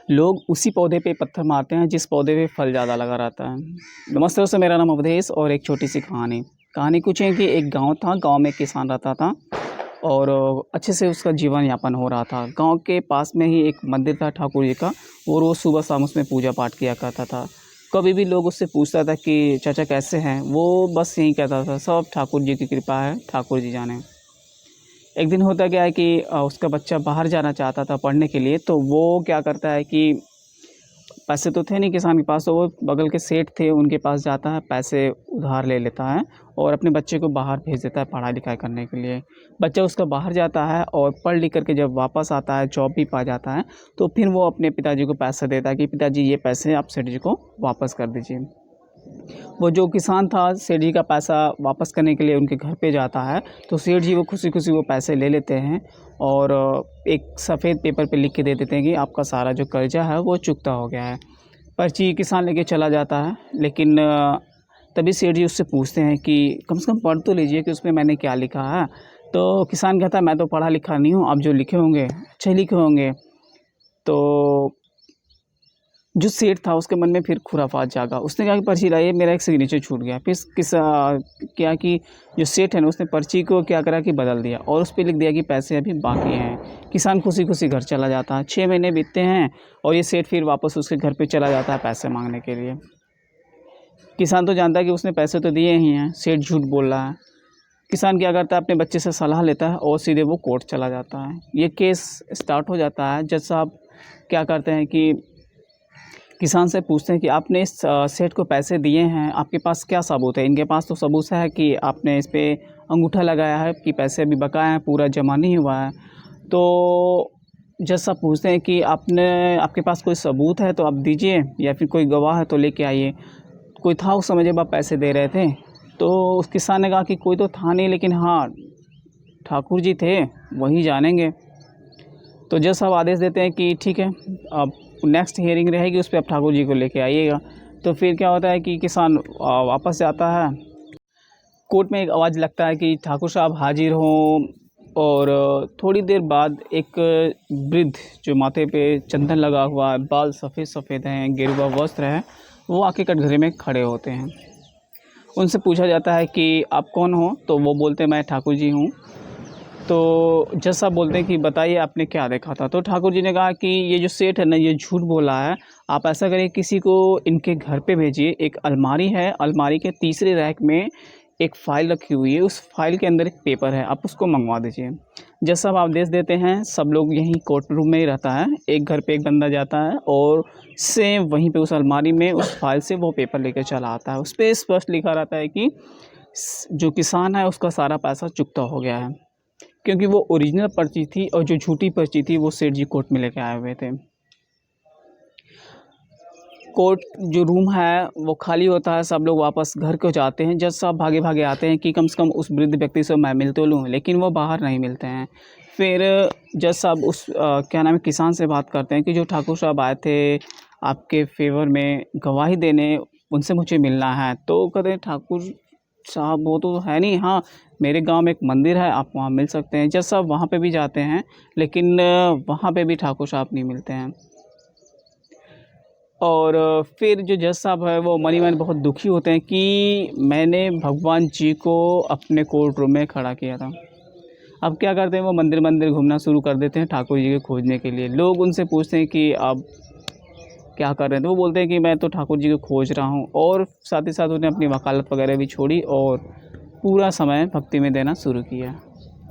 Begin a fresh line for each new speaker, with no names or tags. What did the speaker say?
लोग उसी पौधे पे पत्थर मारते हैं जिस पौधे पे फल ज़्यादा लगा रहता है। नमस्ते दोस्तों, मेरा नाम अवधेश और एक छोटी सी कहानी। कहानी कुछ है कि एक गांव था, गांव में एक किसान रहता था और अच्छे से उसका जीवन यापन हो रहा था। गांव के पास में ही एक मंदिर था ठाकुर जी का। वो रोज़ सुबह शाम उसमें पूजा पाठ किया करता था। कभी भी लोग उससे पूछता था कि चाचा कैसे हैं, वो बस यही कहता था, सब ठाकुर जी की कृपा है, ठाकुर जी जाने। एक दिन होता क्या है कि उसका बच्चा बाहर जाना चाहता था पढ़ने के लिए, तो वो क्या करता है कि पैसे तो थे नहीं किसान के पास, तो वो बगल के सेठ थे उनके पास जाता है, पैसे उधार ले लेता है और अपने बच्चे को बाहर भेज देता है पढ़ाई लिखाई करने के लिए। बच्चा उसका बाहर जाता है और पढ़ लिख कर के जब वापस आता है, जॉब भी पा जाता है, तो फिर वो अपने पिताजी को पैसा देता है कि पिताजी ये पैसे आप सेठ जी को वापस कर दीजिए। वो जो किसान था, सेठ जी का पैसा वापस करने के लिए उनके घर पे जाता है, तो सेठ जी वो खुशी-खुशी वो पैसे ले लेते हैं और एक सफ़ेद पेपर पे लिख के दे देते हैं कि आपका सारा जो कर्ज़ा है वो चुकता हो गया है। पर्ची किसान लेके चला जाता है, लेकिन तभी सेठ जी उससे पूछते हैं कि कम से कम पढ़ तो लीजिए कि उसमें मैंने क्या लिखा है। तो किसान कहता है मैं तो पढ़ा लिखा नहीं हूँ, आप जो लिखे होंगे अच्छे लिखे होंगे। तो जो सेठ था उसके मन में फिर खुराफात जागा। उसने कहा कि पर्ची लाइए, मेरा एक सिग्नेचर छूट गया। फिर क्या कि जो सेठ है ना, उसने पर्ची को क्या करा कि बदल दिया और उस पे लिख दिया कि पैसे अभी बाकी हैं। किसान खुशी-खुशी घर चला जाता है। 6 महीने बीतते हैं और ये सेठ फिर वापस उसके घर पे चला जाता है पैसे माँगने के लिए। किसान तो जानता है कि उसने पैसे तो दिए ही हैं, सेठ झूठ बोल रहा है। किसान क्या करता है, अपने बच्चे से सलाह लेता है और सीधे वो कोर्ट चला जाता है। ये केस स्टार्ट हो जाता है। जज साहब क्या करते हैं कि किसान से पूछते हैं कि आपने इस सेठ को पैसे दिए हैं, आपके पास क्या सबूत है? इनके पास तो सबूत है कि आपने इस पे अंगूठा लगाया है कि पैसे अभी बकाया हैं, पूरा जमा नहीं हुआ है। तो जज साहब पूछते हैं कि आपके पास कोई सबूत है तो आप दीजिए, या फिर कोई गवाह है तो लेके आइए। कोई था उस समय जब आप पैसे दे रहे थे? तो उस किसान ने कहा कि कोई तो था नहीं, लेकिन हाँ, ठाकुर जी थे, वही जानेंगे। तो जज साहब आदेश देते हैं कि ठीक है, अब नेक्स्ट हियरिंग रहेगी, उस पे आप ठाकुर जी को लेके आइएगा। तो फिर क्या होता है कि किसान वापस जाता है। कोर्ट में एक आवाज़ लगता है कि ठाकुर साहब हाजिर हों। और थोड़ी देर बाद एक वृद्ध जो माथे पे चंदन लगा हुआ है, बाल सफ़ेद-सफ़ेद हैं, गेरुआ वस्त्र है, वो आके कटघरे में खड़े होते हैं। उनसे पूछा जाता है कि आप कौन हो? तो वो बोलते हैं मैं ठाकुर जी हूँ। तो जज साहब बोलते हैं कि बताइए आपने क्या देखा था? तो ठाकुर जी ने कहा कि ये जो सेठ है ना, ये झूठ बोला है। आप ऐसा करिए, किसी को इनके घर पे भेजिए। एक अलमारी है, अलमारी के तीसरे रैक में एक फ़ाइल रखी हुई है, उस फ़ाइल के अंदर एक पेपर है, आप उसको मँगवा दीजिए। जज साहब आदेश देते हैं, सब लोग यहीं कोर्ट रूम में ही रहता है। एक घर पे एक बंदा जाता है और सेम वहीं पे उस अलमारी में उस फ़ाइल से वो पेपर लेके चला आता है। उसपे स्पष्ट लिखा रहता है कि जो किसान है उसका सारा पैसा चुकता हो गया है। क्योंकि वो ओरिजिनल पर्ची थी और जो झूठी पर्ची थी वो सेठ जी कोर्ट में लेके आए हुए थे। कोर्ट जो रूम है वो खाली होता है, सब लोग वापस घर को जाते हैं। जज साहब भागे-भागे आते हैं कि कम से कम उस वृद्ध व्यक्ति से मैं मिल तो लूँ, लेकिन वो बाहर नहीं मिलते हैं। फिर जज साहब उस क्या नाम है, किसान से बात करते हैं कि जो ठाकुर साहब आए थे आपके फ़ेवर में गवाही देने, उनसे मुझे मिलना है। तो कहते हैं ठाकुर साहब वो तो है नहीं, हाँ, मेरे गाँव में एक मंदिर है, आप वहाँ मिल सकते हैं। जज साहब वहाँ पे भी जाते हैं, लेकिन वहाँ पे भी ठाकुर साहब नहीं मिलते हैं। और फिर जो जज साहब है वो मनी मन बहुत दुखी होते हैं कि मैंने भगवान जी को अपने कोर्ट रूम में खड़ा किया था। अब क्या करते हैं, वो मंदिर-मंदिर घूमना शुरू कर देते हैं ठाकुर जी को खोजने के लिए। लोग उनसे पूछते हैं कि आप क्या कर रहे हैं? तो वो बोलते हैं कि मैं तो ठाकुर जी को खोज रहा हूँ। और साथ ही साथ उन्हें अपनी वकालत वगैरह भी छोड़ी और पूरा समय भक्ति में देना शुरू किया।